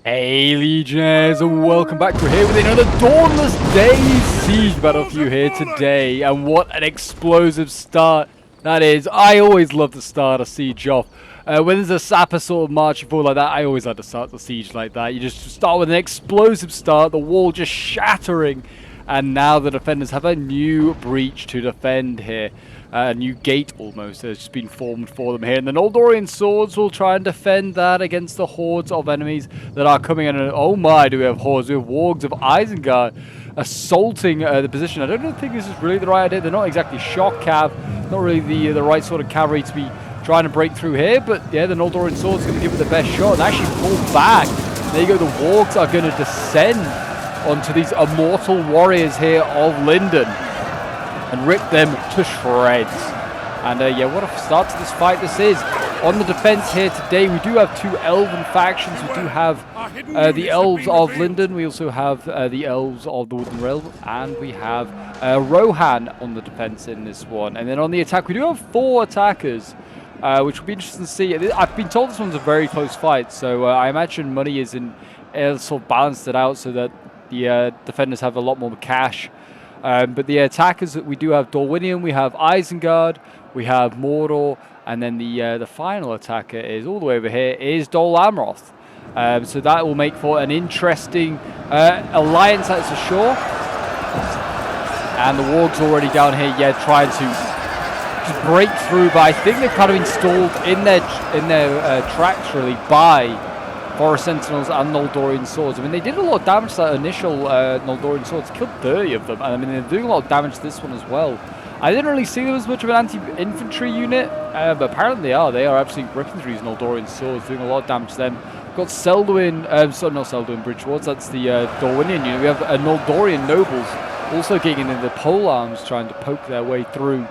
Hey Legionnaires, and welcome back. We're here with another Dawnless Days siege battle for you here today. And what an explosive start that is. I always love to start a siege off. When there's a sapper sort of marching forward like that, I always like to start the siege like that. You just start with an explosive start, the wall just shattering. And now the defenders have a new breach to defend here. A new gate almost has just been formed for them here. And the Noldorian swords will try and defend that against the hordes of enemies that are coming in. And oh my, do we have hordes? We have wargs of Isengard assaulting the position. I don't think this is really the right idea. They're not exactly shock cav. Not really the right sort of cavalry to be trying to break through here. But yeah, the Noldorian swords going to give it the best shot and actually pull back. There you go. The wargs are going to descend onto these immortal warriors here of Linden and rip them to shreds. And yeah, what a start to this fight this is. On the defense here today, we do have two elven factions. We do have the elves of Linden. We also have the elves of the Wooden Realm. And we have Rohan on the defense in this one. And then on the attack, we do have 4 attackers, which will be interesting to see. I've been told this one's a very close fight. So I imagine money is sort of balanced it out so that the defenders have a lot more cash. But the attackers, we do have Dorwinion, we have Isengard, we have Mordor, and then the final attacker is all the way over here, is Dol Amroth. So that will make for an interesting alliance, that's for sure. And the wargs already down here, yeah, trying to just break through, but I think they've kind of installed in their tracks really by Forest Sentinels and Noldorian swords. I mean, they did a lot of damage to that initial Noldorian swords, killed 30 of them, and I mean, they're doing a lot of damage to this one as well. I didn't really see them as much of an anti-infantry unit, but apparently they are. They are absolutely ripping through these Noldorian swords, doing a lot of damage to them. We've got Selduin, sorry, not Selduin Bridgewards, that's the Dorwinion unit. We have Noldorian nobles also getting in the pole arms, trying to poke their way through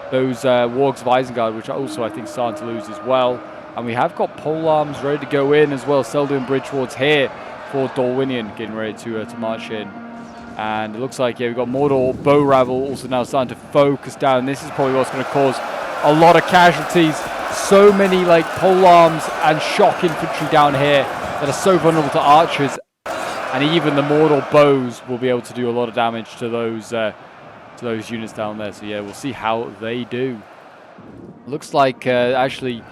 those wargs of Isengard, which are also, I think, starting to lose as well. And we have got pole arms ready to go in as well. Selduin Bridgewards here for Dorwinion getting ready to march in. And it looks like, yeah, we've got Mordor Bow Rabble also now starting to focus down. This is probably what's going to cause a lot of casualties. So many like pole arms and shock infantry down here that are so vulnerable to archers. And even the Mordor bows will be able to do a lot of damage to those units down there. So yeah, we'll see how they do. Looks like actually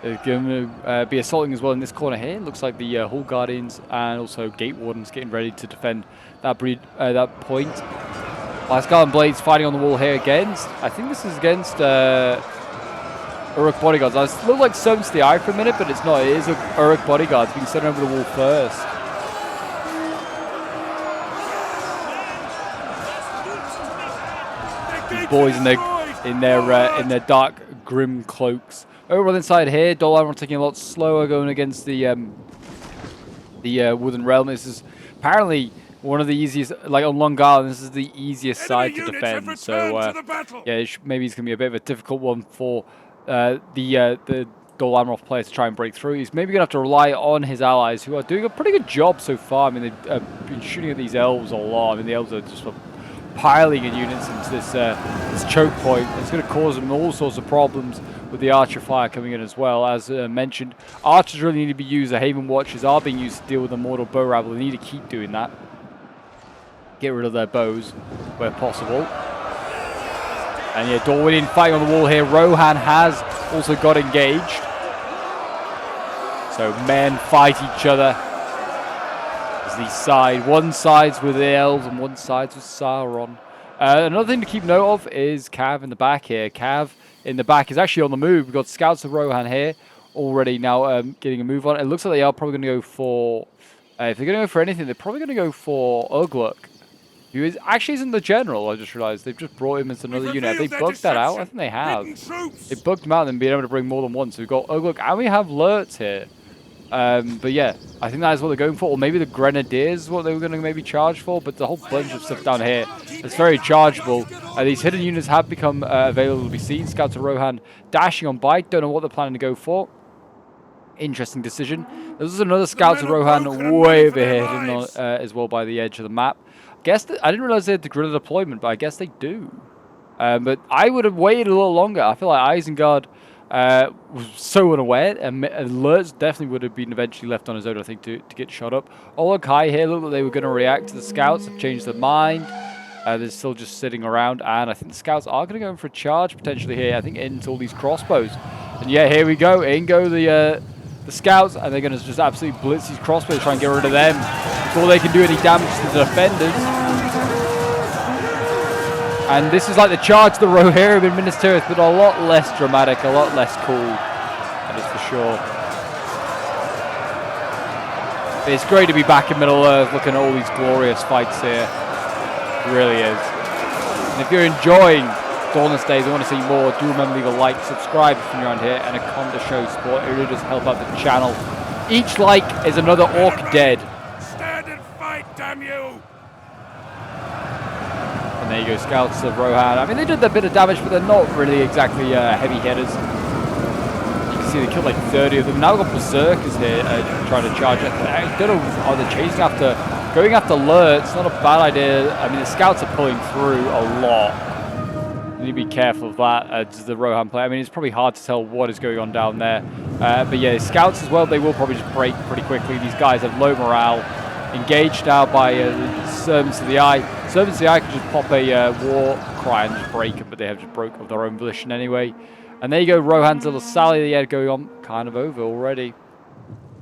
they're going to be assaulting as well in this corner here. Looks like the Hall Guardians and also Gate Wardens getting ready to defend that point. Asgard and Blades fighting on the wall here against, I think this is against Uruk Bodyguards. I look like Servants of the Eye for a minute, but it's not. It is Uruk Bodyguards being sent over the wall first. These boys in their dark, grim cloaks. Over on the inside here, Dol Amroth taking a lot slower, going against the Wooden Realm. This is apparently one of the easiest, like on Long Island, this is the easiest side to defend. So yeah, maybe it's going to be a bit of a difficult one for the Dol Amroth player to try and break through. He's maybe going to have to rely on his allies, who are doing a pretty good job so far. I mean, they've been shooting at these elves a lot. I mean, the elves are just piling in units into this choke point. It's going to cause them all sorts of problems with the archer fire coming in as well. As mentioned, archers really need to be used. The Haven Watchers are being used to deal with the Mortal Bow Rabble. They need to keep doing that. Get rid of their bows where possible. And yeah, Dorwinion fighting on the wall here. Rohan has also got engaged. So men fight each other. One side's with the elves and one side's with Sauron. Another thing to keep note of is Cav in the back here. Cav in the back is actually on the move. We've got Scouts of Rohan here already now getting a move on. It looks like they are probably going to go for, if they're going to go for anything, they're probably going to go for Ugluk, who isn't the general. I just realized they've just brought him as another unit. Have they bugged that out? I think they have. They bugged him out and been able to bring more than one. So we've got Ugluk and we have Lurtz here. But yeah, I think that is what they're going for. Or maybe the Grenadiers is what they were going to maybe charge for. But the whole bunch of stuff down here is very chargeable. These hidden units have become available to be seen. Scouts of Rohan dashing on by. Don't know what they're planning to go for. Interesting decision. There's another Scouts of Rohan way over here hidden as well by the edge of the map. I didn't realize they had the guerrilla deployment, but I guess they do. But I would have waited a little longer. I feel like Isengard was so unaware, and alerts definitely would have been eventually left on his own, I think, to get shot up. Olokai here looked like they were going to react to the scouts, have changed their mind. They're still just sitting around, and I think the scouts are going to go in for a charge potentially here, I think, into all these crossbows. And yeah, here we go, in go the scouts, and they're going to just absolutely blitz these crossbows, try and get rid of them before they can do any damage to the defenders. And this is like the charge the Rohirrim in Minas Tirith, but a lot less dramatic, a lot less cool. That is for sure. But it's great to be back in Middle-earth looking at all these glorious fights here. It really is. And if you're enjoying Dawnless Days and want to see more, do remember to leave a like, subscribe if you're around here, and a comment to show support. It really does help out the channel. Each like is another orc dead. Stand and fight, damn you! And there you go, scouts of Rohan. I mean, they did a bit of damage, but they're not really exactly heavy hitters. You can see they killed like 30 of them. Now we've got berserkers here trying to charge it. I don't know, are they chasing after, going after lurts? Not a bad idea. I mean, the scouts are pulling through a lot. You need to be careful of that. Does the Rohan play? I mean, it's probably hard to tell what is going on down there. But yeah, scouts as well, they will probably just break pretty quickly. These guys have low morale. Engaged now by Servants of the Eye. Servants of the Eye can just pop a war cry and just break them, but they have just broke of their own volition anyway. And there you go, Rohan's little sally the going on kind of over already.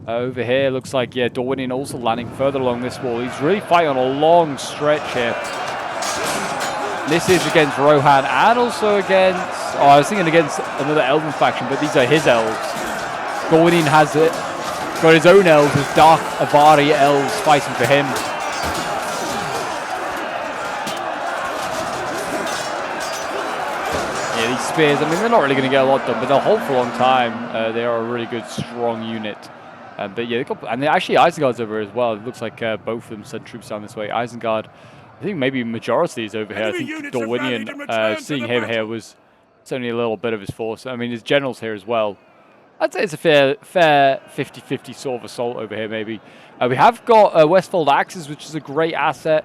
Over here, looks like, yeah, Dorwinian also landing further along this wall. He's really fighting on a long stretch here. This is against Rohan and also against, oh, I was thinking against another Elven faction, but these are his elves. Dorwinian has it. Got his own elves, his Dark Avari elves fighting for him. Yeah, these spears, I mean, they're not really going to get a lot done, but they'll hold for a long time. They are a really good, strong unit. But yeah, and actually Isengard's over here as well. It looks like both of them sent troops down this way. Isengard, I think maybe majority is over here. I think Dorwinian, seeing him here was only a little bit of his force. I mean, his general's here as well. I'd say it's a fair 50-50 sort of assault over here, maybe. We have got Westfold Axes, which is a great asset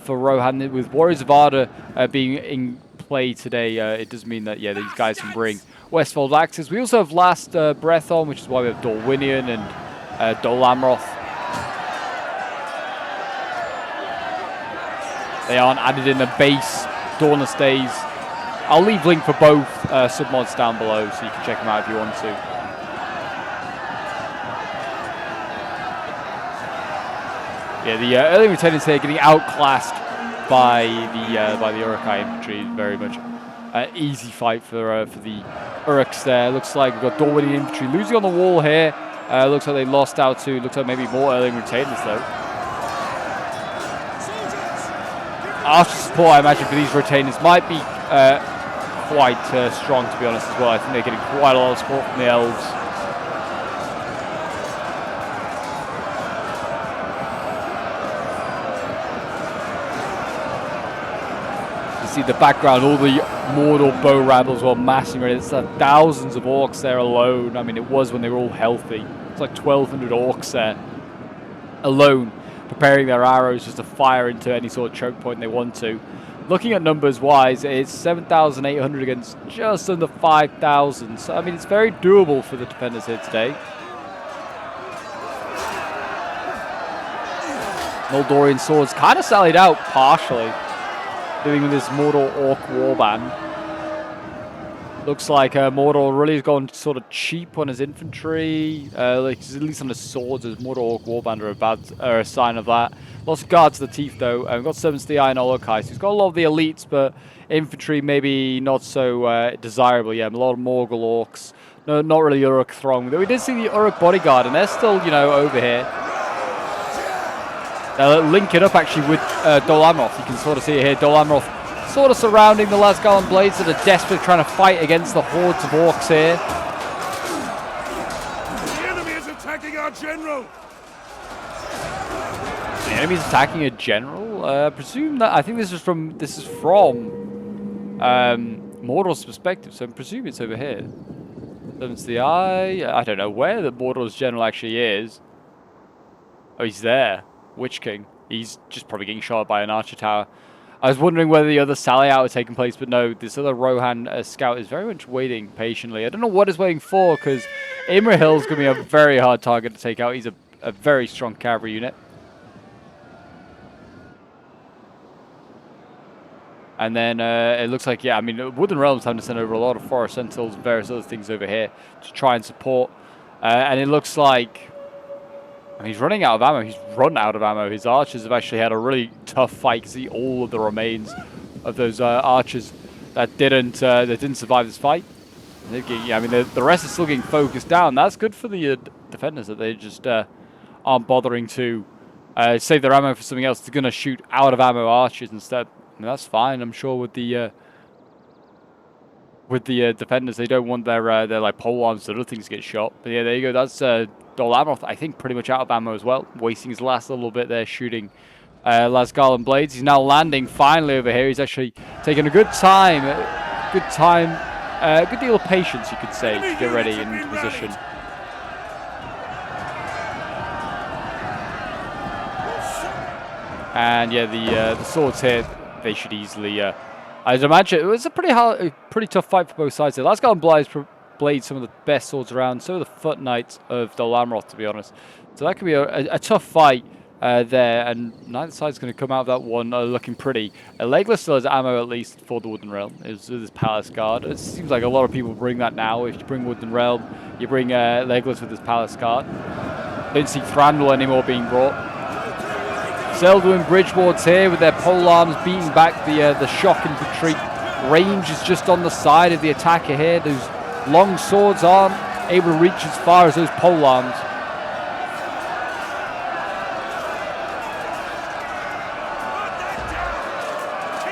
for Rohan. With Warriors of Arda being in play today, it does mean that, yeah, these guys can bring Westfold Axes. We also have Last Breath on, which is why we have Dorwinian and Dol Amroth. They aren't added in the base Dawnless Days. I'll leave link for both submods down below, so you can check them out if you want to. Yeah, the early retainers here getting outclassed by the Uruk-hai infantry. Very much easy fight for the Uruks there. Looks like we've got Dorwinian infantry losing on the wall here. Looks like they lost out to, looks like maybe more early retainers though. After support, I imagine, for these retainers might be quite strong, to be honest, as well. I think they're getting quite a lot of support from the elves. See the background, all the Mordor bow rabble as well, massing ready. It's thousands of orcs there alone. I mean, it was when they were all healthy. It's like 1,200 orcs there alone, preparing their arrows just to fire into any sort of choke point they want to. Looking at numbers wise, it's 7,800 against just under 5,000. So, I mean, it's very doable for the defenders here today. Noldorian swords kind of sallied out partially, doing this Mordor Orc warband. Looks like Mordor really has gone sort of cheap on his infantry, like at least on his swords. His Mordor Orc warband are a sign of that. Lots of guards to the teeth though. We've got Servants of the Eye and Olokai. So he's got a lot of the elites, but infantry maybe not so desirable. Yeah, a lot of Morgul orcs. No, not really Uruk throng. We did see the Uruk bodyguard, and they're still, you know, over here. They'll link it up actually with Dol Amroth. You can sort of see it here. Dol Amroth sort of surrounding the Lasgallan Blades that are desperately trying to fight against the hordes of orcs here. The enemy is attacking our general. The enemy's attacking a general. I presume that. I think this is from Mordor's perspective, so I presume it's over here. Servants of the Eye. I don't know where the Mordor's general actually is. Oh, he's there. Witch King. He's just probably getting shot by an archer tower. I was wondering whether the other sally out had taken place, but no, this other Rohan scout is very much waiting patiently. I don't know what it's waiting for, because Imrahil's going to be a very hard target to take out. He's a very strong cavalry unit. And then it looks like, yeah, I mean, Wooden Realms having to send over a lot of Forest Sentinels and various other things over here to try and support. And it looks like, I mean, he's running out of ammo. He's run out of ammo. His archers have actually had a really tough fight. You can see all of the remains of those archers that didn't survive this fight. Yeah, I mean, the rest is still getting focused down. That's good for the defenders, that they just aren't bothering to save their ammo for something else. They're going to shoot out of ammo archers instead. I mean, that's fine, I'm sure, with the defenders. They don't want their like pole arms and other things to get shot. But yeah, there you go. That's Dawnless, I think, pretty much out of ammo as well, wasting his last little bit there shooting Lasgal and Blades. He's now landing finally over here. He's actually taking a good time, a good deal of patience, you could say, to get ready in position. And yeah, the swords here, they should easily, I'd imagine, it was a pretty tough fight for both sides there. Lasgal and Blades, some of the best swords around, so are the Foot Knights of Dol Amroth, to be honest. So that could be a tough fight there, and neither side's going to come out of that one looking pretty. Legless still has ammo, at least, for the Wooden Realm. It's with his Palace Guard. It seems like a lot of people bring that now. If you bring Wooden Realm, you bring Legless with his Palace Guard. Don't see Thranduil anymore being brought. Zeldwyn Bridgewards here with their pole arms beating back the shock infantry. Range is just on the side of the attacker here. Those long swords aren't able to reach as far as those pole arms.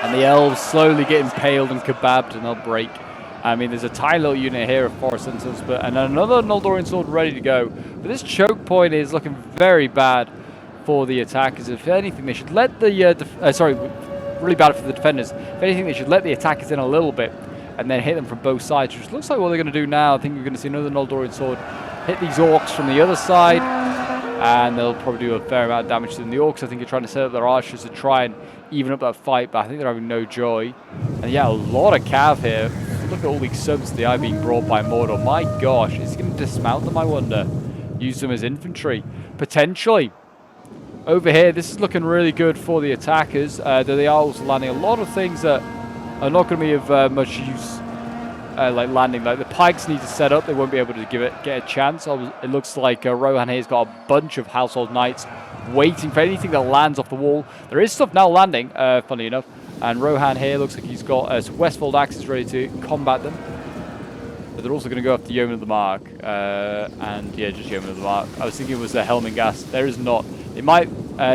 And the elves slowly get impaled and kebabbed, and they'll break. I mean, there's a tiny little unit here of Forest Sentinels, and another Noldorian sword ready to go. But this choke point is looking very bad for the attackers. If anything, they should let the really bad for the defenders. If anything, they should let the attackers in a little bit and then hit them from both sides, which looks like what they're going to do now. I think we're going to see another Noldorian sword hit these orcs from the other side, and they'll probably do a fair amount of damage to them. The orcs, I think, are trying to set up their archers to try and even up that fight, but I think they're having no joy. And yeah, a lot of cav here. Look at all these subs to the eye being brought by Mordor. My gosh, is he going to dismount them, I wonder? Use them as infantry? Potentially. Over here, this is looking really good for the attackers, though they are also landing a lot of things that are not going to be of much use, like landing. Like the pikes need to set up, they won't be able to get a chance. It looks like Rohan here's got a bunch of household knights waiting for anything that lands off the wall. There is stuff now landing, funny enough, and Rohan here looks like he's got some Westfold axes ready to combat them. But they're also going to go after Yeoman of the Mark, and yeah, just Yeoman of the Mark. I was thinking it was the Helmingast. There is not. It might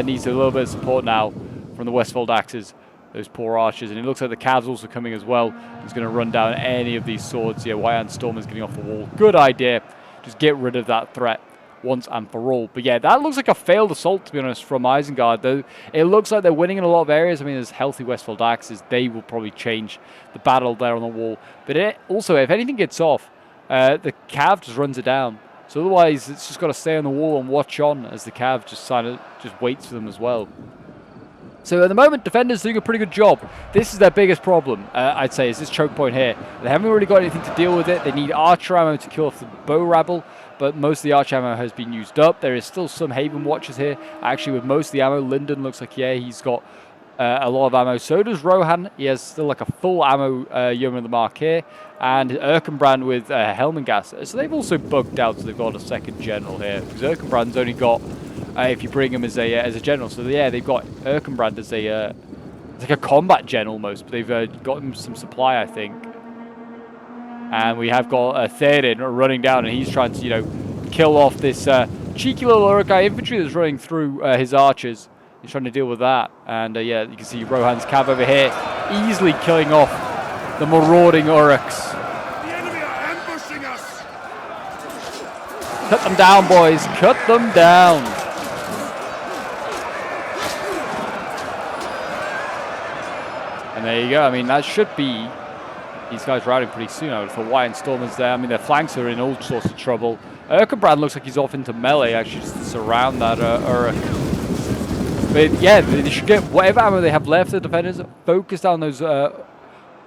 need a little bit of support now from the Westfold axes, those poor archers. And it looks like the Cavs also coming as well. He's going to run down any of these swords. Yeah, White-Hand Storm is getting off the wall. Good idea. Just get rid of that threat once and for all. But yeah, that looks like a failed assault, to be honest, from Isengard. Though it looks like they're winning in a lot of areas. I mean, there's healthy Westfold axes. They will probably change the battle there on the wall. But also, if anything gets off, the Cav just runs it down. So otherwise, it's just got to stay on the wall and watch on as the Cav just waits for them as well. So at the moment, defenders doing a pretty good job. This is their biggest problem, I'd say, is this choke point here. They haven't really got anything to deal with it. They need archer ammo to kill off the bow rabble, but most of the archer ammo has been used up. There is still some Haven Watchers here. Actually, with most of the ammo, Lyndon looks like, yeah, he's got a lot of ammo. So does Rohan. He has still like a full ammo Yeoman of the Mark here. And Erkenbrand with Helmingast. So they've also bugged out, so they've got a second general here. Because Erkenbrand's only got, if you bring him as a general. So yeah, they've got Erkenbrand as it's like a combat gen almost. But they've got him some supply, I think. And we have got Theoden running down, and he's trying to, kill off this cheeky little Uruk-hai infantry that's running through his archers. He's trying to deal with that. And yeah, you can see Rohan's Cav over here easily killing off the marauding Uruks. The enemy are ambushing us! Cut them down, boys. Cut them down. And there you go. I mean, that should be these guys routing pretty soon. I would have thought White and Storm is there. I mean, their flanks are in all sorts of trouble. Erkenbrand looks like he's off into melee, actually, just to surround that Uruk. But yeah, they should get whatever ammo they have left, the defenders, focus down those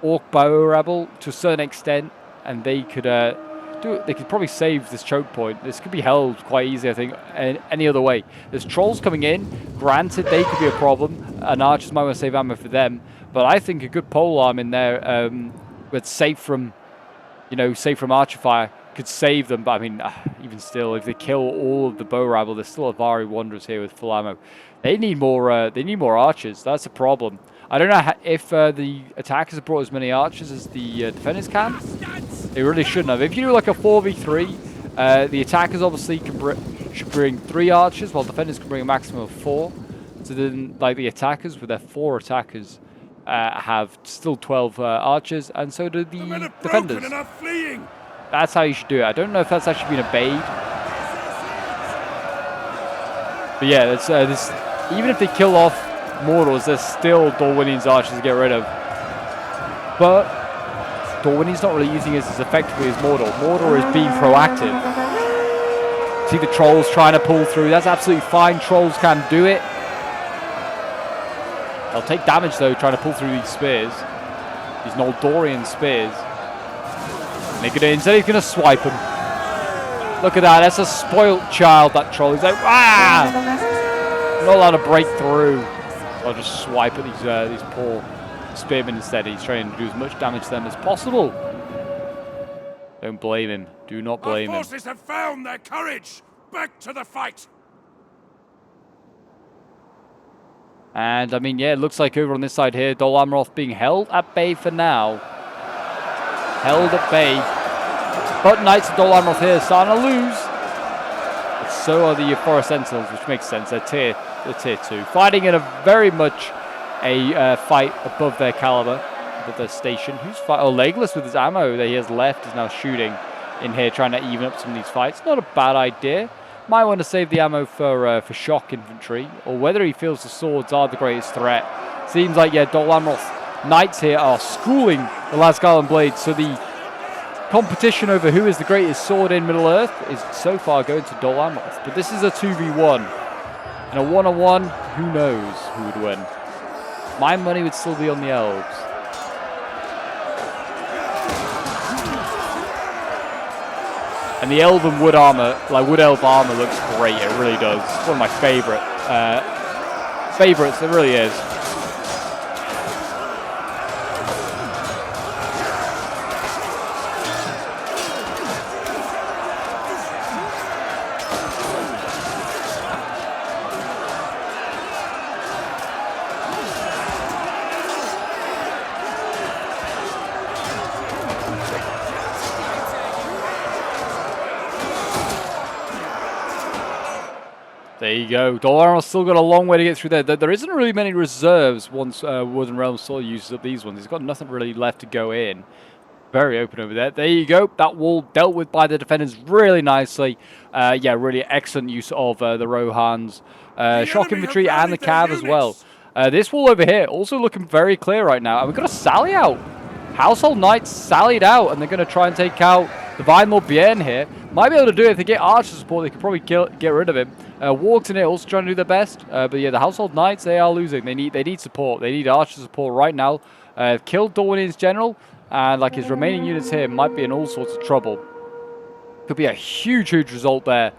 Orc bow rabble to a certain extent, and they could they could probably save this choke point. This could be held quite easy, I think, any other way. There's trolls coming in. Granted, they could be a problem, and archers might want to save ammo for them. But I think a good pole arm in there, with safe from, safe from archer fire, could save them. But I mean, even still, if they kill all of the bow rabble, there's still Cavalry wanderers here with full ammo. They need more. They need more archers. That's a problem. I don't know if the attackers have brought as many archers as the defenders can. They really shouldn't have. If you do like a 4v3, the attackers obviously should bring 3 archers, while defenders can bring a maximum of 4. So then, like the attackers, with their 4 attackers, have still 12 archers, and so do the defenders. That's how you should do it. I don't know if that's actually been obeyed. But yeah, even if they kill off Mordors, there's still Dorwinian's archers to get rid of. But Dorwinian's not really using it as effectively as Mordor. Mordor is being proactive. See the trolls trying to pull through. That's absolutely fine. Trolls can do it. They'll take damage though, trying to pull through these spears. These Noldorian spears. Instead he's going to swipe him. Look at that. That's a spoilt child, that troll. He's like, ah! Not allowed to break through. I'll just swipe at these poor spearmen instead. He's trying to do as much damage to them as possible. Don't blame him. Do not blame him. Our forces have found their courage. Back to the fight. And I mean, yeah, it looks like over on this side here, Dol Amroth being held at bay for now. Held at bay. But Knights of Dol Amroth here starting to lose. But so are the Forest Sentinels, which makes sense. They're tier 2. Fighting in a very much a fight above their caliber, above their station. Who's fighting? Oh, Legolas with his ammo that he has left is now shooting in here, trying to even up some of these fights. Not a bad idea. Might want to save the ammo for shock infantry, or whether he feels the swords are the greatest threat. Seems like, yeah, Dol Amroth Knights here are schooling the Lasgarland Blades, so the competition over who is the greatest sword in Middle-earth is so far going to Dol Amroth. But this is a 2v1. In a 1-on-1, who knows who would win. My money would still be on the elves. And the elven wood armor, like wood elf armor, looks great. It really does. It's one of my favorites. It really is. There you go. Dol Amroth's still got a long way to get through there. There isn't really many reserves once Wooden Realm sort of uses up these ones. He's got nothing really left to go in. Very open over there. There you go. That wall dealt with by the defenders really nicely. Yeah, really excellent use of the Rohans. Shock infantry and the Cav as well. This wall over here also looking very clear right now. And we've got a sally out. Household Knights sallied out, and they're going to try and take out the Vine Lord Bien here. Might be able to do it if they get archer support. They could probably get rid of him. Wargs in it also trying to do their best. But yeah, the Household Knights, they are losing. They need support. They need archer support right now. Killed Dorwinian's general, and like his remaining units here might be in all sorts of trouble. Could be a huge result there.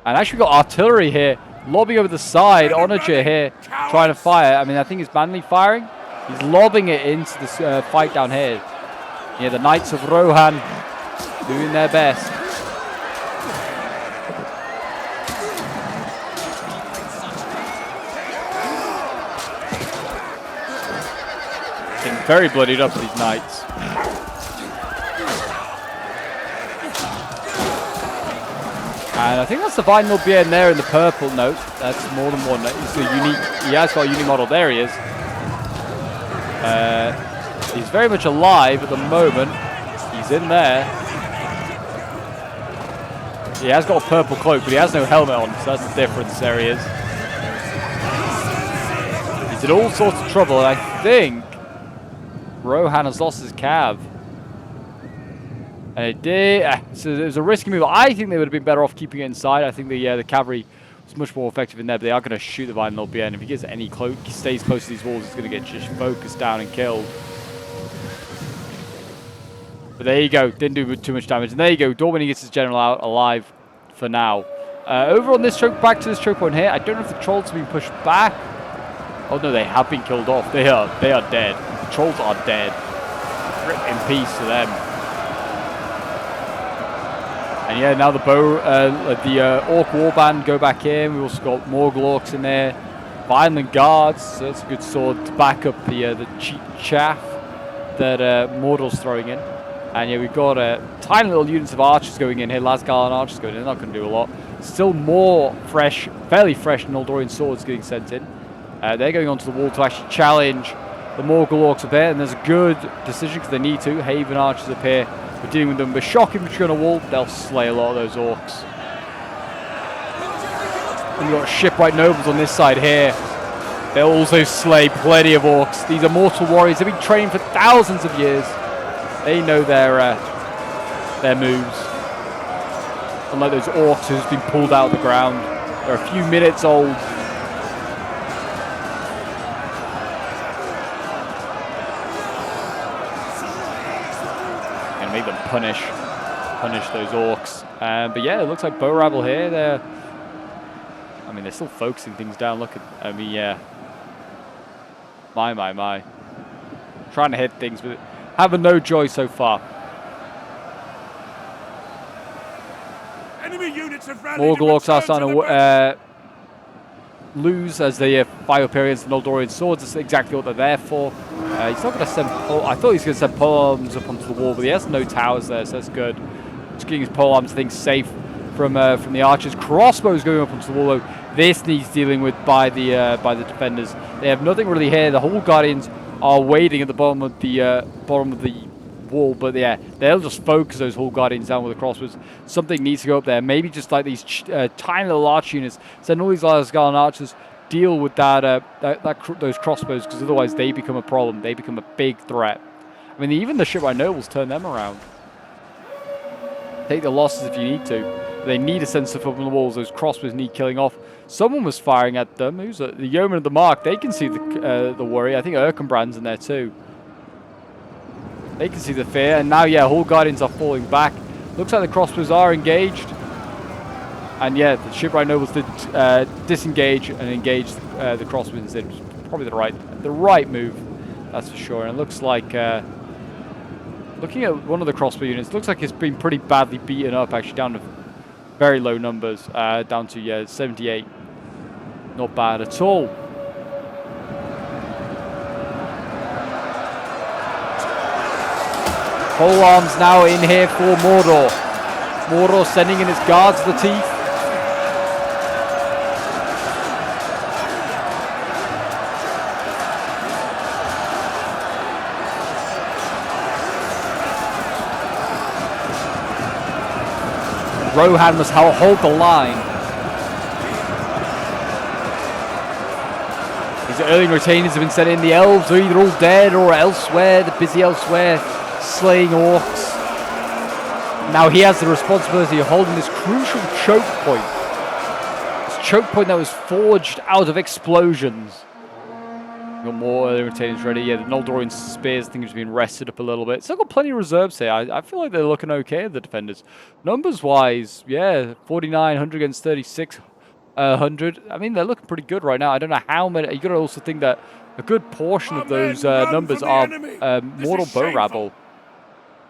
And actually we've got artillery here, lobbing over the side. Onager here trying to fire. I mean, I think it's Manly firing. He's lobbing it into this fight down here. Yeah, the Knights of Rohan doing their best. Getting very bloodied up, these Knights. And I think that's the Vine Lord Bien there in the purple note. That's more than one. It's a unique. He has got a unique model. There he is. He's very much alive at the moment. He's in there. He has got a purple cloak, but he has no helmet on, so that's the difference. There he is. He's in all sorts of trouble, and I think Rohan has lost his cav. And it did. So it was a risky move. I think they would have been better off keeping it inside. I think the cavalry It's much more effective in there, but they are going to shoot the Vine Lord BN. If he gets any stays close to these walls, he's going to get just focused down and killed. But there you go, didn't do too much damage. And there you go, Dormini gets his general out alive for now. Over on this choke, back to this choke point here. I don't know if the trolls have been pushed back. Oh no, they have been killed off. They are dead. The trolls are dead. Rip in peace to them. And yeah, now the Orc Warband go back in. We've also got Morgul Orcs in there. Violent Guards, so that's a good sword to back up the cheap chaff that Mordor's throwing in. And yeah, we've got tiny little units of archers going in here. Lasgarlan archers going in. They're not going to do a lot. Still more fresh, fairly fresh Noldorian swords getting sent in. They're going onto the wall to actually challenge the Morgul Orcs up here. And there's a good decision because they need to. Haven archers up here. We're dealing with them. But shock infantry on a wall, they'll slay a lot of those orcs. And we've got shipwright nobles on this side here. They'll also slay plenty of orcs. These are mortal warriors. They've been trained for thousands of years. They know their moves. Unlike those orcs who've been pulled out of the ground. They're a few minutes old. Gonna make them punish those orcs. But yeah, it looks like Bow Rabble here. They're still focusing things down. Look at, yeah. My. Trying to hit things, but having no joy so far. Enemy units have rallied. Morgul Orcs are starting to lose as they fire up against the Noldorian swords. That's exactly what they're there for. He's not going to send. I thought he was going to send polearms up onto the wall, but he has no towers there, so that's good. Just getting his polearms things safe from the archers. Crossbows going up onto the wall though. This needs dealing with by the defenders. They have nothing really here. The Hall Guardians are waiting at the bottom of the wall, but yeah, they'll just focus those Hall Guardians down with the crossbows. Something needs to go up there. Maybe just like these tiny little arch units. Send all these Lasgarlan archers deal with those crossbows, because otherwise they become a problem. They become a big threat. I mean, even the shipwright nobles turn them around. Take the losses if you need to. They need to send stuff up on the walls. Those crossbows need killing off. Someone was firing at them. Who's the Yeoman of the Mark? They can see the worry. I think Erkenbrand's in there too. They can see the fear. And now, yeah, Hall Guardians are falling back. Looks like the crossbows are engaged. And yeah, the shipwright nobles did disengage and engage the crossbows instead. It was probably the right move, that's for sure. And it looks like, looking at one of the crossbow units, it looks like it's been pretty badly beaten up, actually down to very low numbers, down to 78. Not bad at all. Polearms now in here for Mordor. Mordor sending in his guards to the teeth. Rohan must hold the line. These early retainers have been sent in. The elves are either all dead or elsewhere. They're busy elsewhere, slaying orcs. Now he has the responsibility of holding this crucial choke point. This choke point that was forged out of explosions. Got more early retainers ready. Yeah, the Noldorian spears, I think, have been rested up a little bit. Still got plenty of reserves here. I feel like they're looking okay, the defenders. Numbers-wise, yeah, 4,900 against 3,600. I mean, they're looking pretty good right now. I don't know how many. You got to also think that a good portion of those numbers are mortal bow rabble.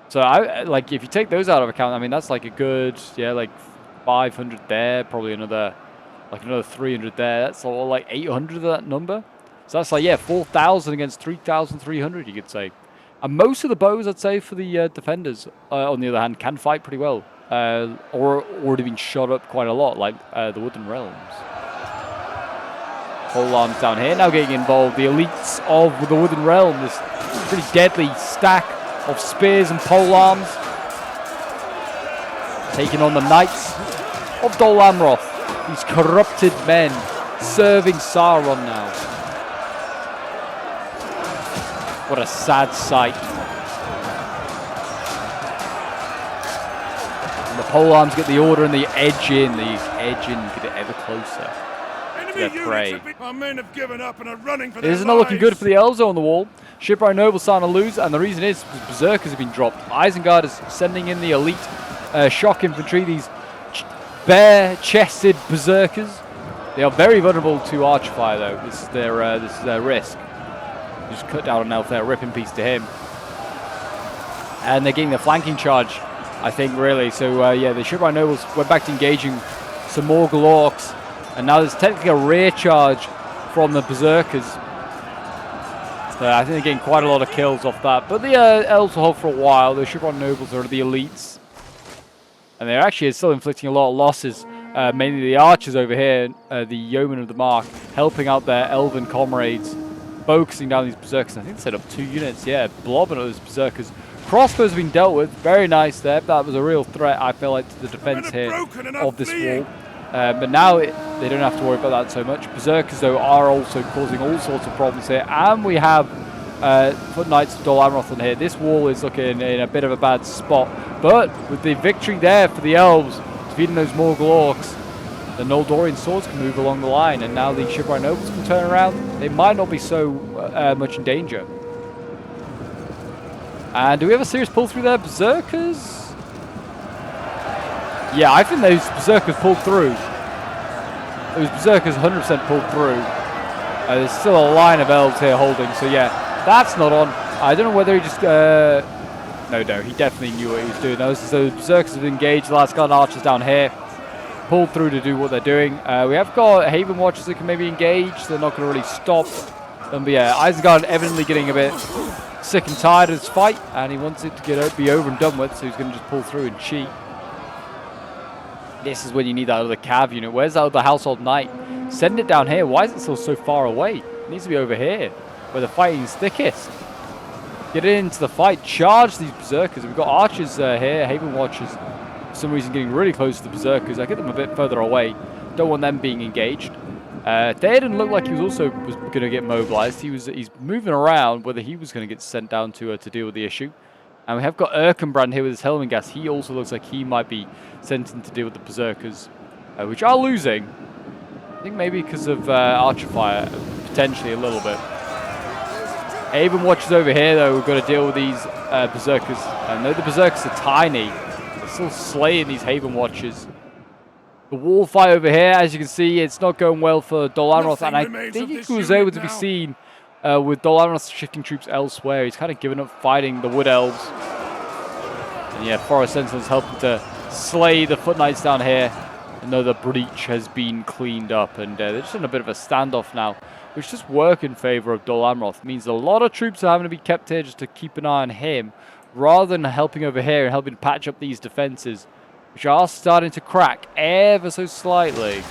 So, like, if you take those out of account, I mean, that's like a good, yeah, like 500 there, probably another 300 there. That's all like 800 of that number. So that's like, yeah, 4,000 against 3,300, you could say. And most of the bows, I'd say, for the defenders, on the other hand, can fight pretty well. Or already been shot up quite a lot, like the Wooden Realms. Polearms down here, now getting involved. The elites of the Wooden Realm, this pretty deadly stack of spears and polearms. Taking on the Knights of Dol Amroth. These corrupted men serving Sauron now. What a sad sight. And the Pole arms get the order and they edge in. They edge in, get it ever closer to their prey. Our men have given up and are running for This is their not looking good lives. for the elves on the wall. Shipwright Noble's starting to lose, and the reason is Berserkers have been dropped. Isengard is sending in the elite shock infantry, these bare-chested Berserkers. They are very vulnerable to archer fire, though. This is their risk. Just cut down an elf there, rip in peace to him. And they're getting the flanking charge, I think, really. So, yeah, the Shipwright Nobles went back to engaging some more Glorks. And now there's technically a rear charge from the Berserkers. So I think they're getting quite a lot of kills off that. But the elves will hold for a while. The Shipwright Nobles are the elites. And they're actually still inflicting a lot of losses. Mainly the archers over here, the Yeomen of the Mark, helping out their elven comrades, focusing down these Berserkers. I think they set up 2 units, yeah, blobbing at those Berserkers. Crossbows have been dealt with, very nice there. That was a real threat, I feel like, to the defense here of this wall. But now they don't have to worry about that so much. Berserkers, though, are also causing all sorts of problems here. And we have Foot Knights of Dol Amroth on here. This wall is looking in a bit of a bad spot. But with the victory there for the elves, defeating those Morgul Orcs, the Noldorian swords can move along the line. And now the Shipwright Nobles can turn around. They might not be so much in danger. And do we have a serious pull through there? Berserkers? Yeah, I think those Berserkers pulled through. Those Berserkers 100% pulled through. There's still a line of elves here holding, so yeah, that's not on. I don't know whether he just... No, he definitely knew what he was doing. So the Berserkers have engaged the last guard archers down here. Pulled through to do what they're doing. We have got Haven Watchers that can maybe engage. They're not going to really stop them. But yeah, Isengard evidently getting a bit sick and tired of this fight, and he wants it to be over and done with, so he's going to just pull through and cheat. This is when you need that other cav unit. Where's that other Household Knight? Send it down here. Why is it still so far away? It needs to be over here, where the fighting is thickest. Get into the fight. Charge these Berserkers. We've got archers here, Haven Watchers. For some reason getting really close to the Berserkers. I get them a bit further away. Don't want them being engaged. They didn't look like he was going to get mobilized. He's moving around, whether he was going to get sent down to deal with the issue. And we have got Erkenbrand here with his Helmingast. He also looks like he might be sent in to deal with the Berserkers, which are losing. I think maybe because of archer fire, potentially a little bit. Haven Watchers over here, though, we've got to deal with these Berserkers. And though the Berserkers are tiny, they're still slaying these Haven Watchers. The wall fight over here, as you can see, it's not going well for Dol Amroth. And I think he was able to be seen with Dol Amroth shifting troops elsewhere. He's kind of given up fighting the Wood Elves. And yeah, Forest Sentinels helping to slay the Foot Knights down here. Another breach has been cleaned up, and they're just in a bit of a standoff now, which just work in favor of Dol Amroth. It means a lot of troops are having to be kept here just to keep an eye on him, rather than helping over here and helping to patch up these defenses, which are starting to crack ever so slightly.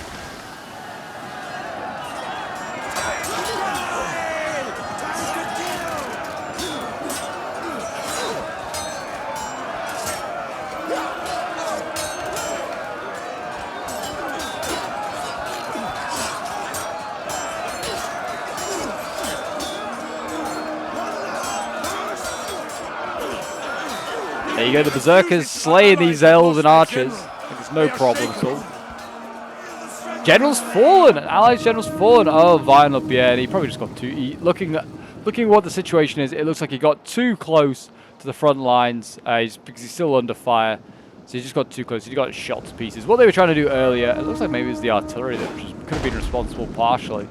There you go, the Berserkers slaying these elves and archers. I think it's no problem at all. General's fallen! An allied general's fallen! Oh, Vianel, yeah, he probably just got too... Looking at what the situation is, it looks like he got too close to the front lines because he's still under fire. So he just got too close. He got shot to pieces. What they were trying to do earlier, it looks like maybe it was the artillery that could have been responsible partially.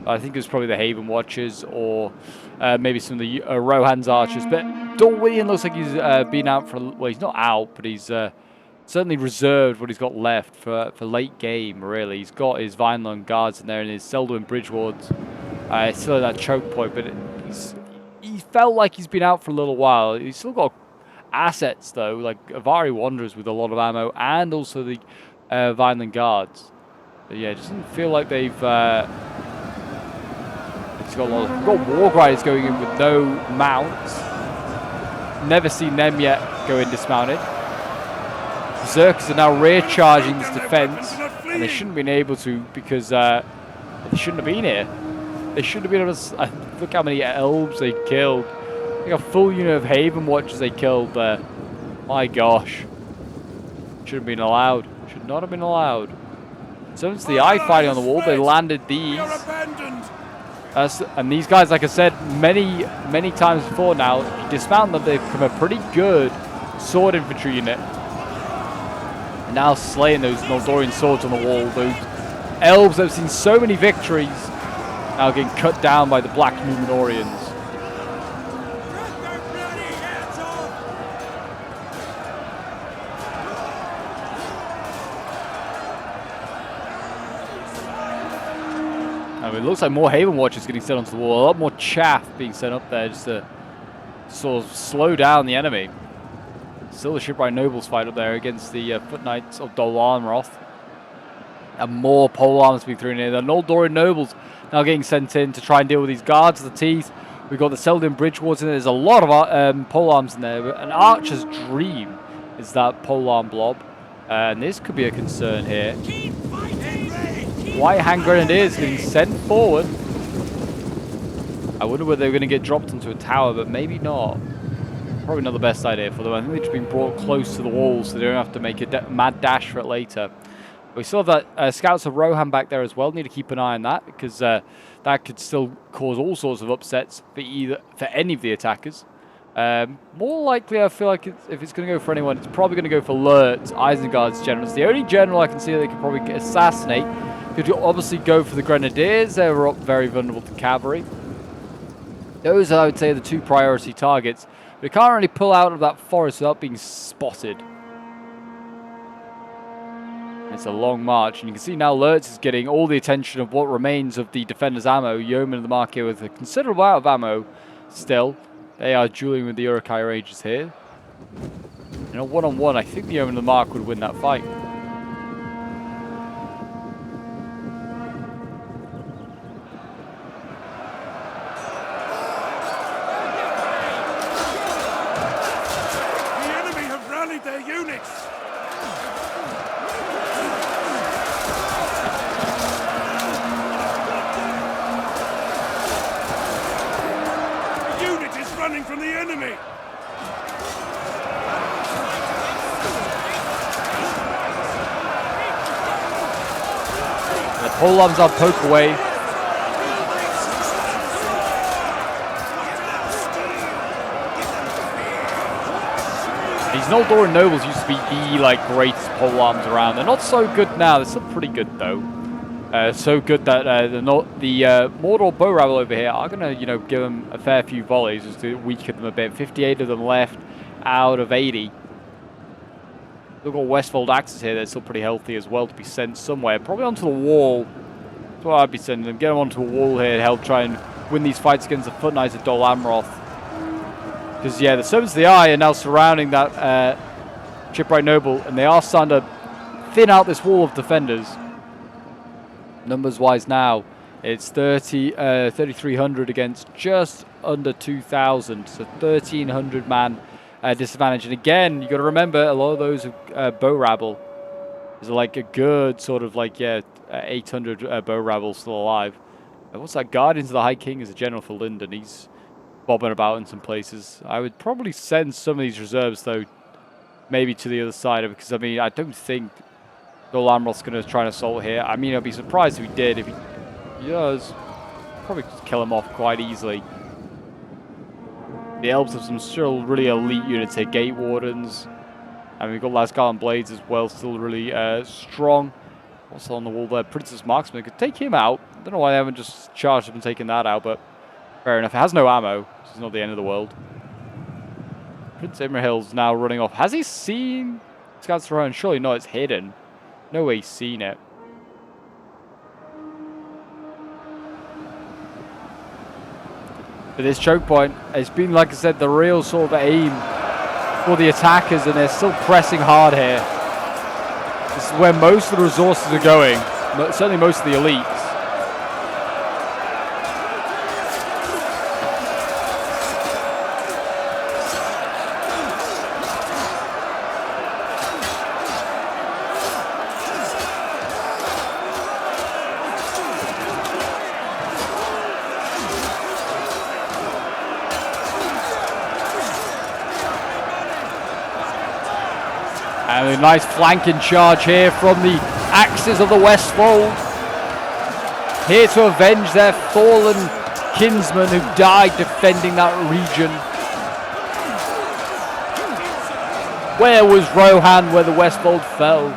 I think it was probably the Haven Watchers or maybe some of the Rohan's archers. But Dorwillian looks like he's been out for... Well, he's not out, but he's certainly reserved what he's got left for late game, really. He's got his Vineland guards in there and his Selduin Bridge Wards. Still at that choke point, but he felt like he's been out for a little while. He's still got assets, though, like Avari Wanderers with a lot of ammo and also the Vineland guards. But yeah, it doesn't feel like they've... He's got a lot of... We've got War Grinders going in with no mounts. Never seen them yet go in dismounted. Berserkers are now rear charging this defense, and they shouldn't have been able to because they shouldn't have been here. They shouldn't have been able to... Look how many elves they killed. Like a full unit of Haven Watchers they killed there. My gosh. Should have been allowed. Should not have been allowed. So it's the eye fighting on the wall. They landed these. We are abandoned. And these guys, like I said, many times before now, if you dismount them, they become a pretty good sword infantry unit. And now slaying those Noldorian swords on the wall. Those elves that have seen so many victories now getting cut down by the Black Númenóreans. It looks like more Haven Watchers getting sent onto the wall. A lot more chaff being sent up there just to sort of slow down the enemy. Still the Shipwright Nobles fight up there against the Foot Knights of Dol Amroth. And more pole arms being thrown in. The Noldorian Nobles now getting sent in to try and deal with these guards of the teeth. We've got the Selden Bridge Wards in there. There's a lot of pole arms in there. An archer's dream is that pole arm blob. And this could be a concern here. White Hand Grenadiers getting sent forward. I wonder whether they're going to get dropped into a tower, but maybe not. Probably not the best idea for them. I think they've just been brought close to the walls so they don't have to make a mad dash for it later. We still have that Scouts of Rohan back there as well. Need to keep an eye on that because that could still cause all sorts of upsets for any of the attackers. More likely, I feel like if it's going to go for anyone, it's probably going to go for Lurtz, Isengard's general. It's the only general I can see that they could probably assassinate. Could obviously go for the Grenadiers. They were very vulnerable to Cavalry. Those are, I would say, the two priority targets. We can't really pull out of that forest without being spotted. It's a long march, and you can see now Lurtz is getting all the attention of what remains of the Defender's ammo. Yeoman of the Mark here with a considerable amount of ammo still. They are dueling with the Uruk-hai Rangers here. In a one-on-one, I think the Yeoman of the Mark would win that fight. Their units. The unit is running from the enemy. The pole arms are poked away. These Noldorian Nobles used to be the greatest pole arms around. They're not so good now. They're still pretty good though. So good that the Mordor bow rabble over here are gonna, give them a fair few volleys just to weaken them a bit. 58 of them left out of 80. We've got Westfold axes here. They're still pretty healthy as well to be sent somewhere, probably onto the wall. That's what I'd be sending them. Get them onto a wall here to help try and win these fights against the Foot Knights of Dol Amroth. Because, yeah, the Servants of the Eye are now surrounding that Shipwright Noble, and they are starting to thin out this wall of defenders. Numbers-wise now, it's 3,300 against just under 2,000, so 1,300 man disadvantage. And again, you got to remember, a lot of those bow rabble is like a good sort of 800 bow rabble still alive. What's that? Guardians of the High King is a general for Lyndon. He's bobbing about in some places. I would probably send some of these reserves, though, maybe to the other side, because, I mean, I don't think Dol Amroth's going to try and assault here. I mean, I'd be surprised if he did. If he does, probably just kill him off quite easily. The Elves have some still really elite units here. Gate Wardens. And we've got Lasgarland Blades as well, still really strong. Also on the wall there, Princess Marksman could take him out. I don't know why they haven't just charged up and taken that out, but fair enough. It has no ammo, so it's not the end of the world. Prince Imrahil's now running off. Has he seen Scouts of Rohan? Surely not, it's hidden. No way he's seen it. But this choke point, it's been, like I said, the real sort of aim for the attackers, and they're still pressing hard here. This is where most of the resources are going, certainly most of the elites. And a nice flanking charge here from the axes of the Westfold. Here to avenge their fallen kinsmen who died defending that region. Where was Rohan where the Westfold fell?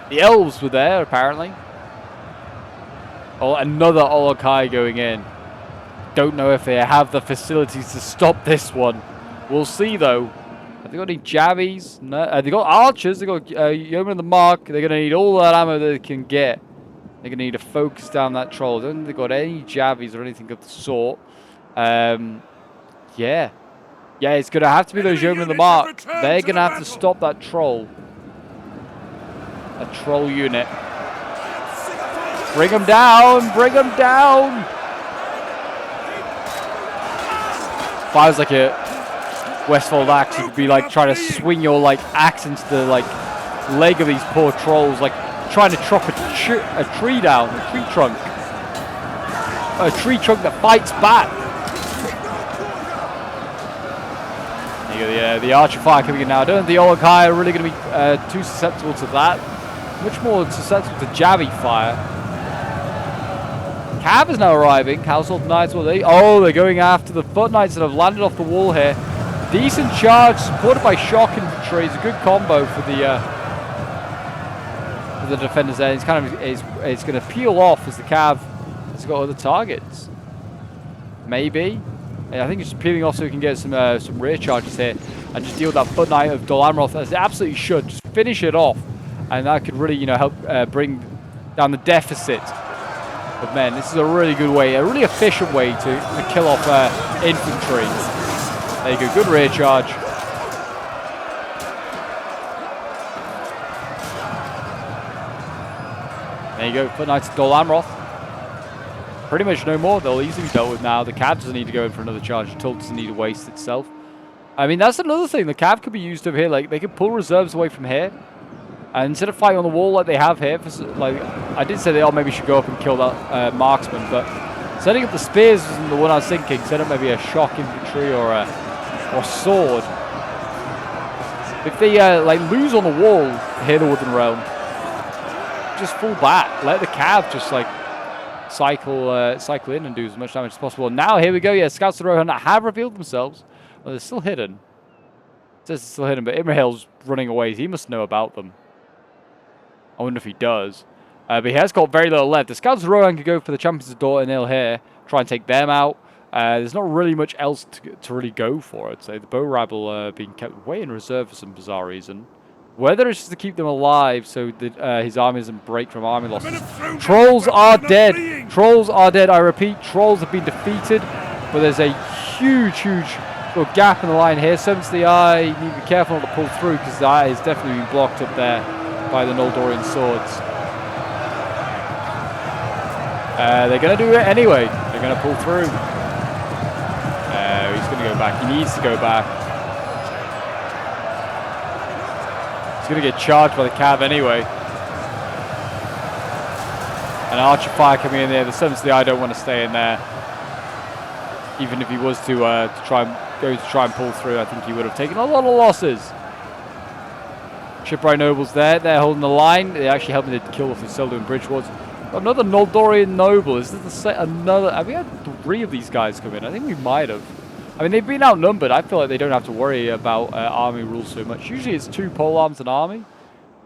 The elves were there, apparently. Oh, another Olokai going in. Don't know if they have the facilities to stop this one. We'll see, though. Have they got any jabbies? No. They got archers. They got yeomen of the mark. They're going to need all that ammo that they can get. They're going to need to focus down that troll. I don't think they've got any jabbies or anything of the sort. Yeah. Yeah, it's going to have to be those yeomen of the mark. They're going to have to stop that troll. A troll unit. Bring them down! Bring them down! If I was like a Westfold axe, you'd be like trying to swing your like axe into the like leg of these poor trolls, like trying to chop a tree down, a tree trunk. A tree trunk that fights back. There you go, the archer fire coming in now. I don't think the Olokai are really going to be too susceptible to that. Much more susceptible to jabby fire. Cav is now arriving. Household Knights, they're going after the Foot Knights that have landed off the wall here. Decent charge, supported by shock infantry. It's a good combo for the defenders there. It's kind of it's going to peel off as the Cav has got other targets. Maybe. Yeah, I think it's just peeling off so we can get some rear charges here and just deal with that Foot Knight of Dol Amroth as it absolutely should. Just finish it off, and that could really help bring down the deficit of men. This is a really good way, a really efficient way to kill off infantry. There you go, good rear charge. There you go, Foot Knights of Dol Amroth. Pretty much no more. They'll easily be dealt with now. The Cav doesn't need to go in for another charge. The Tilt doesn't need to waste itself. I mean, that's another thing. The Cav could be used over here. Like, they could pull reserves away from here. And instead of fighting on the wall like they have here, like I did say they maybe should go up and kill that marksman, but setting up the spears isn't the one I was thinking. Set up maybe a shock infantry or sword. If they like lose on the wall here, the Wooden Realm, just fall back. Let the Cav just like cycle in and do as much damage as possible. Now here we go. Yeah, scouts of Rohan have revealed themselves. Well, they're still hidden. It says it's still hidden, but Imrahil's running away. He must know about them. I wonder if he does. But he has got very little left. The scouts of Rohan could go for the champions of Dawnless here, try and take them out. There's not really much else to really go for, I'd say. The bow rabble being kept way in reserve for some bizarre reason. Whether it's just to keep them alive so that his army doesn't break from army losses. Trolls are dead. Trolls are dead. I repeat, trolls have been defeated. But there's a huge little gap in the line here. Servants of the Eye, you need to be careful not to pull through because the eye is definitely been blocked up there by the Noldorian swords. They're going to do it anyway. They're going to pull through. He's going to go back. He needs to go back. He's going to get charged by the Cav anyway. An archer fire coming in there. The Servants of the Eye don't want to stay in there. Even if he was to try and pull through, I think he would have taken a lot of losses. Shipwright nobles there. They're holding the line. They're actually helping to kill off the Seldoin bridge wards. Another Noldorian noble. Is this another? Have we had 3 of these guys come in? I think we might have. I mean, they've been outnumbered. I feel like they don't have to worry about army rules so much. Usually it's 2 pole arms an army.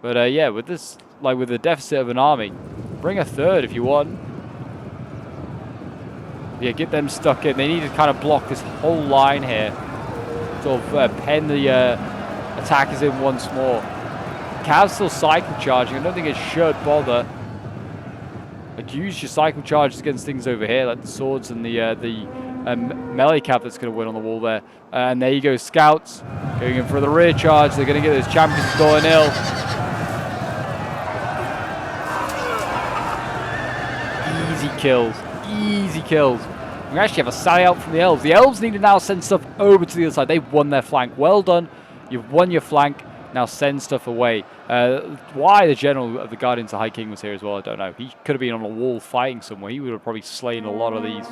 But yeah, with this, like with the deficit of an army, bring a 3rd if you want. Yeah, get them stuck in. They need to kind of block this whole line here. Sort of pen the attackers in once more. Cav's still cycle charging. I don't think it should bother. Like, use your cycle charges against things over here, like the swords and the melee cav that's going to win on the wall there. And there you go, scouts going in for the rear charge. They're going to get those champions going ill. Easy kills. Easy kills. We actually have a sally out from the elves. The elves need to now send stuff over to the other side. They've won their flank. Well done. You've won your flank. Now send stuff away. Why the general of the Guardians of High King was here as well, I don't know. He could have been on a wall fighting somewhere. He would have probably slain a lot of these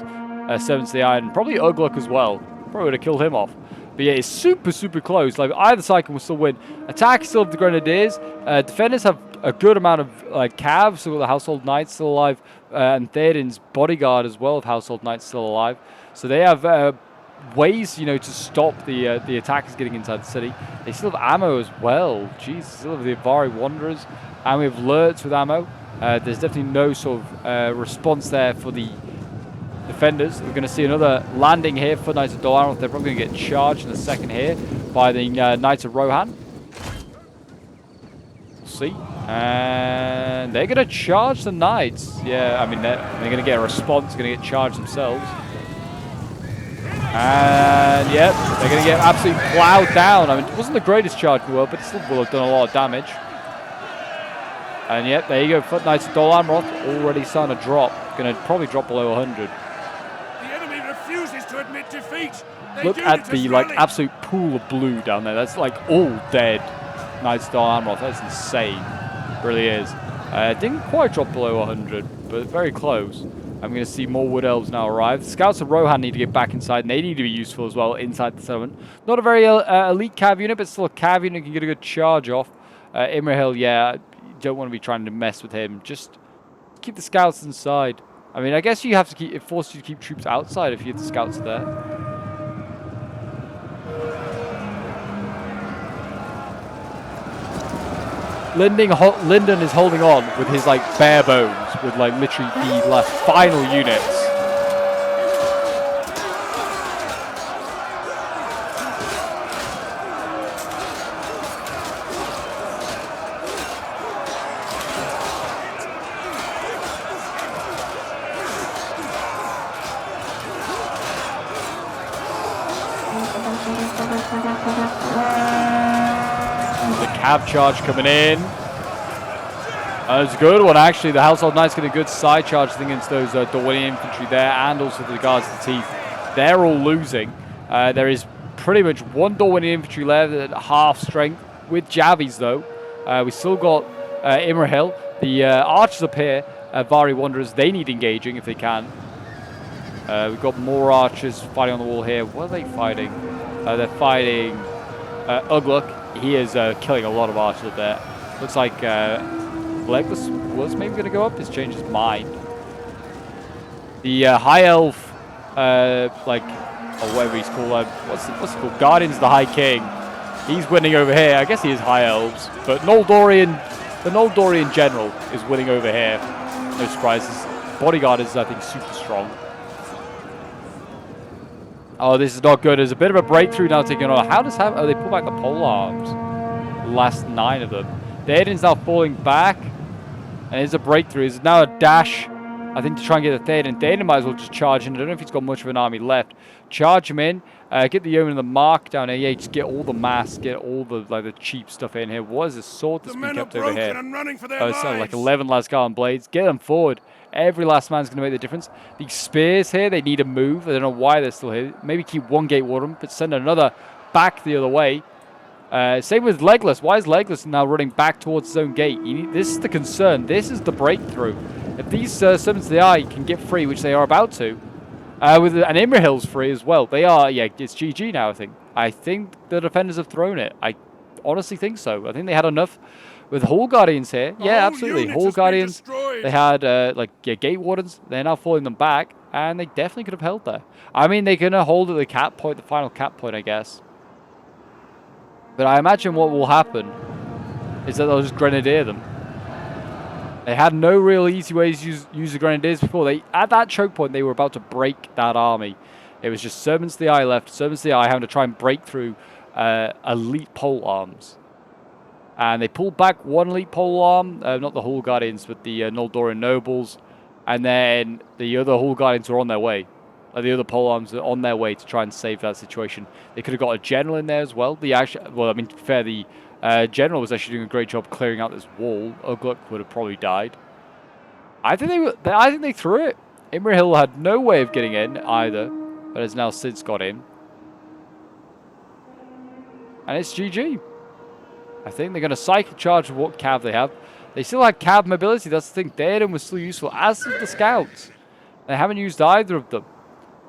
Servants of the Eye, and probably Ugluk as well. Probably would have killed him off. But yeah, it's super, super close. Like, either side can still win. Attack still have the Grenadiers. Defenders have a good amount of Cavs, so the Household Knights still alive. And Theoden's bodyguard as well of Household Knights still alive. So they have ways, you know, to stop the attackers getting inside the city. They still have ammo as well. Jeez, still have the Cavalry Wanderers. And we have Lurts with ammo. There's definitely no sort of response there for the defenders. We're going to see another landing here for Knights of Dawnless. They're probably going to get charged in a second here by the Knights of Rohan. We'll see. And they're going to charge the Knights. Yeah, I mean, they're going to get a response. Going to get charged themselves. And, yep, they're going to get absolutely plowed down. I mean, it wasn't the greatest charge in the world, but it still will have done a lot of damage. And, yep, there you go. Foot Knights of Dawnless already starting to drop. Going to probably drop below 100. Refuses to admit defeat. Look at the absolute pool of blue down there. That's like all dead Knights of Dawnless. That's insane. It really is. Didn't quite drop below 100, but very close. I'm going to see more Wood Elves now arrive. The Scouts of Rohan need to get back inside, and they need to be useful as well inside the settlement. Not a very elite cav unit, but still a cav unit can get a good charge off. Imrahil, yeah, you don't want to be trying to mess with him. Just keep the Scouts inside. I mean, I guess you have to keep, it forces you to keep troops outside if you have the Scouts there. Lyndon is holding on with his, like, bare bones, with, like, literally the last final units. Cav charge coming in. It's a good one, actually. The Household Knights get a good side charge against those Dorwinian infantry there, and also the Guards of the Teeth. They're all losing. There is pretty much one Dorwinian infantry left at half strength with Javies, though. We still got Imrahil. The archers up here, Vari Wanderers, they need engaging if they can. We've got more archers fighting on the wall here. What are they fighting? They're fighting Ugluk. He is killing a lot of archers up there. Looks like Legless was maybe going to go up. He's changed his mind. The High Elf, or whatever he's called, what's it called? Guardians of the High King. He's winning over here. I guess he is High Elves. But the Noldorian General is winning over here. No surprises. Bodyguard is, I think, super strong. Oh, this is not good. There's a bit of a breakthrough now taking on. How does happen? Oh, they pull back the pole arms. The last 9 of them. Theoden's now falling back. And there's a breakthrough. There's now a dash, I think, to try and get the Theoden. Theoden might as well just charge in. I don't know if he's got much of an army left. Charge him in. Get the yeoman and the mark down here. Yeah, just get all the mass. Get all the cheap stuff in here. What is this sword that's been kept over here? It's like 11 Lascar blades. Get them forward. Every last man's going to make the difference. These spears here, they need a move. I don't know why they're still here. Maybe keep one gate warden, but send another back the other way. Same with Legless. Why is Legless now running back towards his own gate? This is the concern. This is the breakthrough. If these servants of the eye can get free, which they are about to, with an Imrahil's free as well, they are, yeah, it's GG now, I think. I think the defenders have thrown it. I honestly think so. I think they had enough. With Hall Guardians here, yeah, absolutely. Hall Guardians, they had, Gate Wardens. They're now falling them back, and they definitely could have held there. I mean, they're going to hold at the cap point, the final cap point, I guess. But I imagine what will happen is that they'll just Grenadier them. They had no real easy ways to use the Grenadiers before. At that choke point, they were about to break that army. It was just Servants of the Eye left. Servants of the Eye having to try and break through elite pole arms. And they pulled back one elite pole arm, not the Hall Guardians, but the Noldorian Nobles. And then the other Hall Guardians were on their way. The other pole arms are on their way to try and save that situation. They could have got a general in there as well. To be fair, the general was actually doing a great job clearing out this wall. Ugluk would have probably died. I think they threw it. Imrahil had no way of getting in either, but has now since got in. And it's GG. I think they're going to cycle charge with what cav they have. They still had cav mobility. That's the thing. Theoden was still useful, as did the scouts. They haven't used either of them.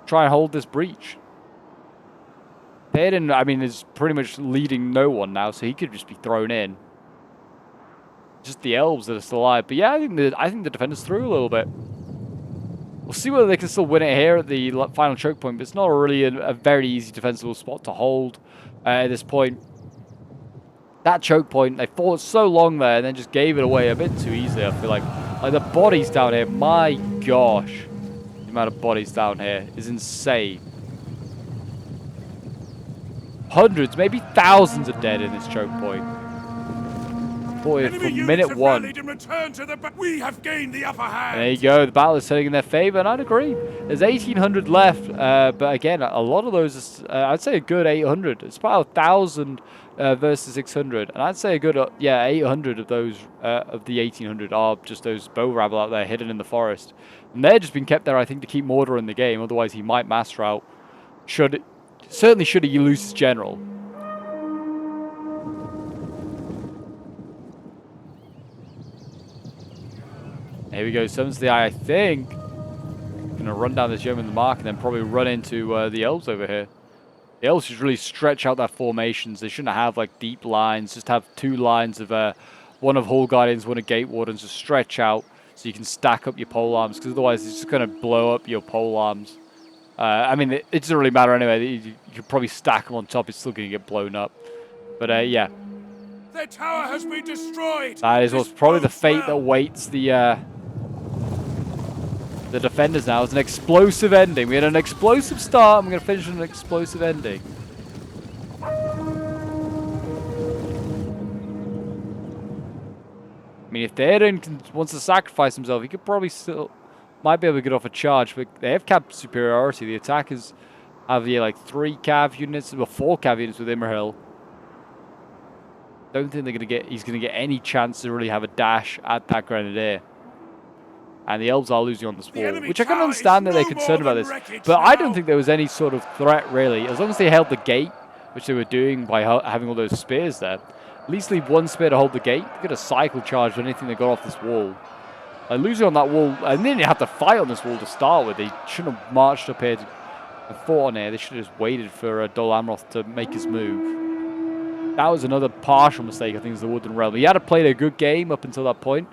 Try and hold this breach. Theoden, I mean, is pretty much leading no one now, so he could just be thrown in. Just the elves that are still alive. But yeah, I think the defender's through a little bit. We'll see whether they can still win it here at the final choke point, but it's not really a very easy defensible spot to hold at this point. That choke point, they fought so long there and then just gave it away a bit too easily, I feel like. Like, the bodies down here, my gosh. The amount of bodies down here is insane. Hundreds, maybe thousands are dead in this choke point. Boy, from minute one. We have gained the upper hand. There you go, the battle is turning in their favor, and I'd agree. There's 1,800 left, but again, a lot of those, I'd say a good 800. It's about 1,000 versus 600, and I'd say a good, 800 of those, of the 1,800 are just those bow rabble out there hidden in the forest. And they're just being kept there, I think, to keep Mordor in the game, otherwise he might mass rout. Certainly should he lose his general. Here we go, summons the eye, I think. Gonna run down this Yeoman the Mark and then probably run into the elves over here. The elves should really stretch out their formations. They shouldn't have like deep lines, just have 2 lines of one of Hall Guardians, one of Gate Wardens, just stretch out so you can stack up your pole arms, because otherwise it's just gonna blow up your pole arms. I mean, it doesn't really matter anyway. You could probably stack them on top, it's still gonna get blown up. But yeah. Their tower has been destroyed. That is what's probably the fate that waits the defenders now. It's an explosive ending. We had an explosive start, and we're going to finish with an explosive ending. I mean, if Theoden wants to sacrifice himself, he could probably still, might be able to get off a charge, but they have cap superiority. The attackers have like 3 cav units, or 4 cav units with Imrahil. Don't think he's going to get any chance to really have a dash at that Grenadier. And the elves are losing on this wall, which I can understand that they're concerned about this. But I don't think there was any sort of threat, really. As long as they held the gate, which they were doing by having all those spears there. At least leave 1 spear to hold the gate. They could have cycle charged anything that got off this wall. Losing on that wall, and they didn't have to fight on this wall to start with. They shouldn't have marched up here and fought on here. They should have just waited for Dol Amroth to make his move. That was another partial mistake, I think, is the Woodland Realm. He had played a good game up until that point.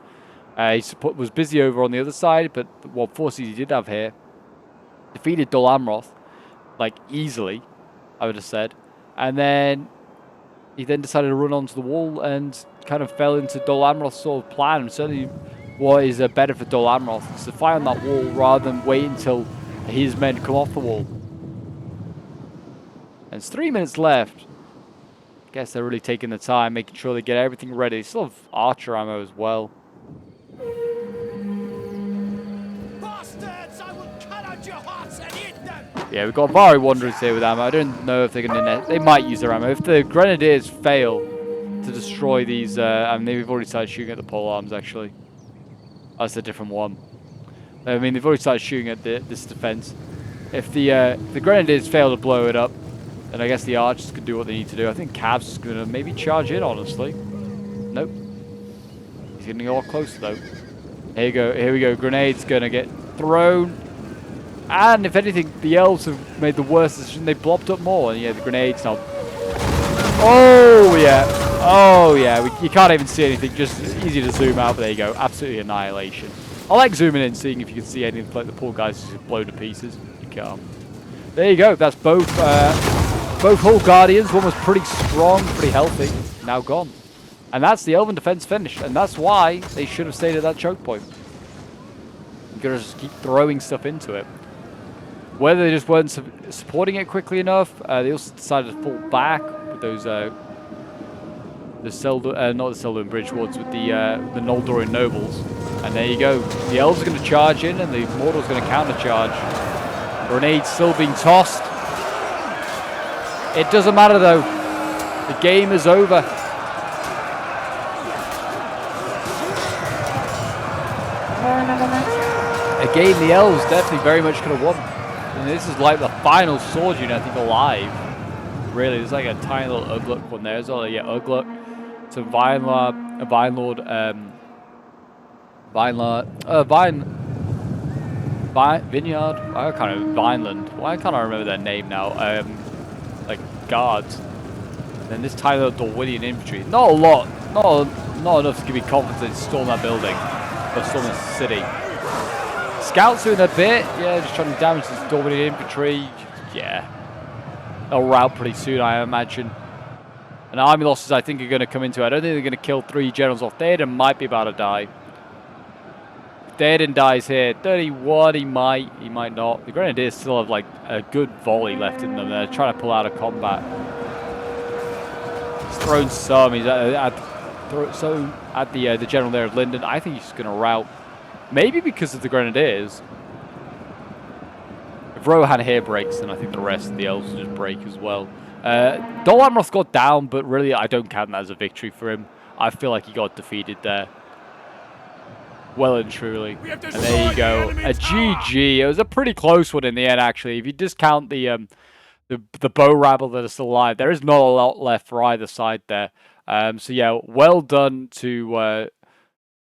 He was busy over on the other side, but what forces he did have here defeated Dol Amroth, like, easily, I would have said. And then he then decided to run onto the wall and kind of fell into Dol Amroth's sort of plan. And certainly what is better for Dol Amroth is to fight on that wall rather than wait until his men come off the wall. And it's 3 minutes left. I guess they're really taking the time, making sure they get everything ready. They still have archer ammo as well. Bastards, I will cut out your hearts and eat them. Yeah, we've got Vari Wanderers here with ammo. I don't know if they're going to... They might use their ammo. If the Grenadiers fail to destroy these... I mean, they've already started shooting at the pole arms, actually. Oh, that's a different one. I mean, they've already started shooting at this defense. If the Grenadiers fail to blow it up, then I guess the archers can do what they need to do. I think Cav's is going to maybe charge in, honestly. Nope. He's getting a lot closer, though. Here you go. Here we go. Grenade's going to get thrown. And if anything, the elves have made the worst decision. They blopped up more. And yeah, the grenades now. Oh, yeah. Oh, yeah. You can't even see anything. Just easy to zoom out. But there you go. Absolutely annihilation. I like zooming in, seeing if you can see anything. Like the poor guys just blow to pieces. You can't. There you go. That's both Hull Guardians. One was pretty strong, pretty healthy. Now gone. And that's the Elven defense finished. And that's why they should have stayed at that choke point. You're going to just keep throwing stuff into it. Whether they just weren't supporting it quickly enough, they also decided to fall back with those, not the Seldoran Bridge Wards, with the Noldorian Nobles. And there you go. The Elves are going to charge in, and the Mordor's going to counter-charge. Grenades still being tossed. It doesn't matter, though. The game is over. Again, the Elves definitely very much could have won. And this is like the final sword unit, I think, alive. Really, there's like a tiny little Ugluk one there as well. Yeah, Ugluk. So Vinelord, Vineyard. I can't remember. Vineland. Why can't I remember their name now? Like guards. And then this tiny little Darwinian infantry. Not a lot. Not enough to give me confidence to storm that building. Or storm the city. Scouts doing a bit. Yeah, just trying to damage this Darwinian infantry. Yeah. They'll rout pretty soon, I imagine. And army losses, I think, are going to come into it. I don't think they're going to kill 3 generals off. Theoden might be about to die. If Theoden dies here, 31, he might not. The Grenadiers still have, like, a good volley left in them. They're trying to pull out of combat. He's thrown some. He's at the general there of Linden. I think he's just going to rout. Maybe because of the Grenadiers. If Rohan here breaks, then I think the rest of the elves will just break as well. Dol Amroth got down, but really I don't count that as a victory for him. I feel like he got defeated there. Well and truly. And there you go. A GG. It was a pretty close one in the end, actually. If you discount the bow rabble that are still alive, there is not a lot left for either side there. So yeah, well done to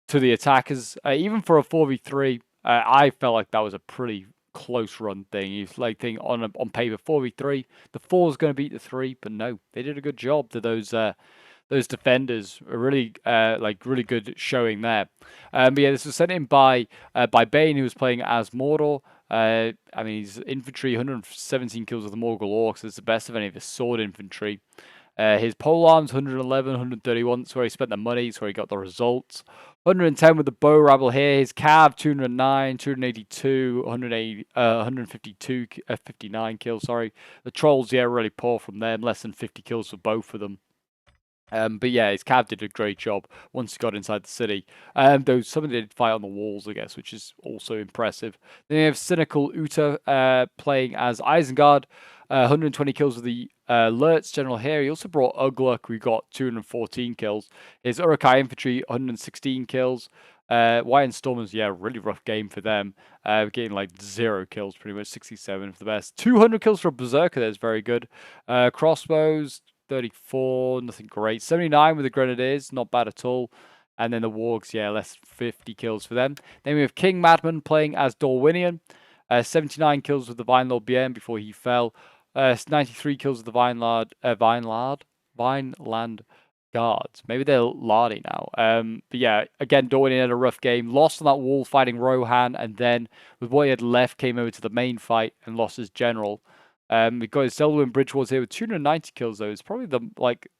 the attackers. Even for a 4v3, I felt like that was a pretty close run thing. You like think on paper 4v3, the 4 is going to beat the 3, but no, they did a good job to those defenders. A really really good showing there. But yeah, this was sent in by Bane, who was playing as Mordor. I mean, he's infantry, 117 kills with the Morgul Orcs. It's the best of any of his sword infantry. His polearms, 111, 131. That's where he spent the money. That's where he got the results. 110 with the bow rabble here. His cav, 209, 282, 152, 59 kills. Sorry. The trolls, yeah, really poor from them. Less than 50 kills for both of them. But yeah, his cav did a great job once he got inside the city. Though some of them did fight on the walls, I guess, which is also impressive. Then you have Cynical Uta playing as Isengard. 120 kills with the Lurtz general here. He also brought Ugluk, who got 214 kills. His Uruk-hai infantry, 116 kills. Wyand Stormers, yeah, really rough game for them. Getting like 0 kills, pretty much 67 for the best. 200 kills for a Berserker, that's very good. Crossbows, 34, nothing great. 79 with the Grenadiers, not bad at all. And then the Wargs, yeah, less 50 kills for them. Then we have King Madman playing as Dorwinian. 79 kills with the Vinelord Bien before he fell. 93 kills with the Vineland Guards. Maybe they're Lardy now. But yeah, again, Dorwinian had a rough game. Lost on that wall fighting Rohan, and then with what he had left, came over to the main fight and lost his general. We got his Selwyn Bridgewater here with 290 kills, though. It's probably the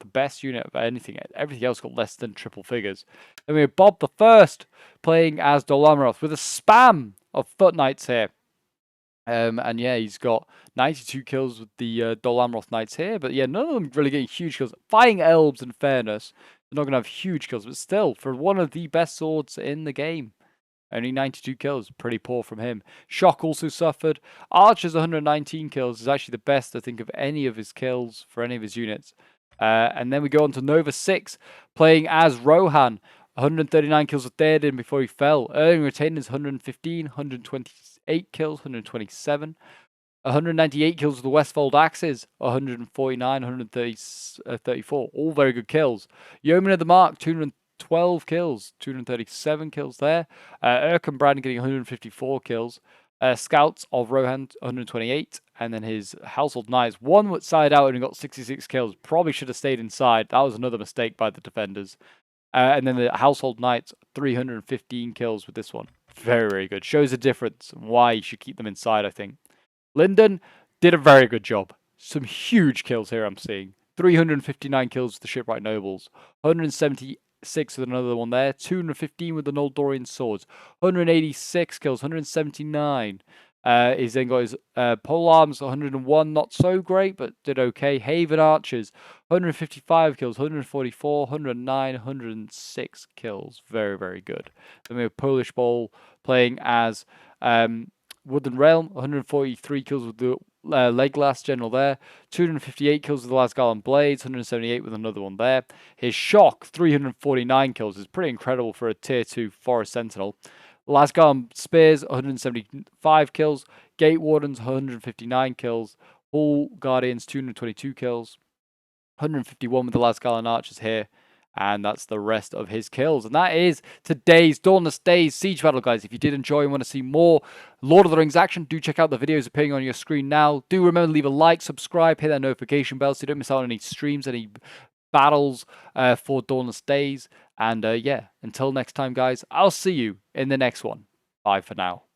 best unit of anything. Everything else got less than triple figures. Then we have Bob the First playing as Dol Amroth with a spam of Foot Knights here. And yeah, he's got 92 kills with the Dol Amroth Knights here. But yeah, none of them really getting huge kills. Fighting Elves, in fairness, they're not going to have huge kills. But still, for one of the best swords in the game, only 92 kills. Pretty poor from him. Shock also suffered. Archer's 119 kills is actually the best, I think, of any of his kills for any of his units. And then we go on to Nova 6, playing as Rohan. 139 kills with Theoden before he fell. Earning retainers 115, 128 kills, 127. 198 kills with the Westfold Axes, 149, 134. All very good kills. Yeoman of the Mark, 212 kills, 237 kills there. Erkenbrand getting 154 kills. Scouts of Rohan, 128. And then his Household Knights, one side out and got 66 kills. Probably should have stayed inside. That was another mistake by the defenders. And then the Household Knights, 315 kills with this one. Very, very good. Shows a difference and why you should keep them inside, I think. Linden did a very good job. Some huge kills here I'm seeing. 359 kills with the Shipwright Nobles. 176 with another one there. 215 with the Noldorian Swords. 186 kills. 179. He's then got his polearms, 101, not so great, but did okay. Haven Archers, 155 kills, 144, 109, 106 kills. Very, very good. Then we have Polish Bowl playing as Woodland Realm, 143 kills with the Legolas general there, 258 kills with the Lasgarland Blades, 178 with another one there. His Shock, 349 kills, is pretty incredible for a tier 2 Forest Sentinel. Lasgarland Spears, 175 kills. Gate Wardens, 159 kills. Hall Guardians, 222 kills. 151 with the Lasgarland Archers here. And that's the rest of his kills. And that is today's Dawnless Days siege battle, guys. If you did enjoy and want to see more Lord of the Rings action, do check out the videos appearing on your screen now. Do remember to leave a like, subscribe, hit that notification bell so you don't miss out on any streams, any battles for Dawnless Days. And yeah, until next time, guys, I'll see you in the next one. Bye for now.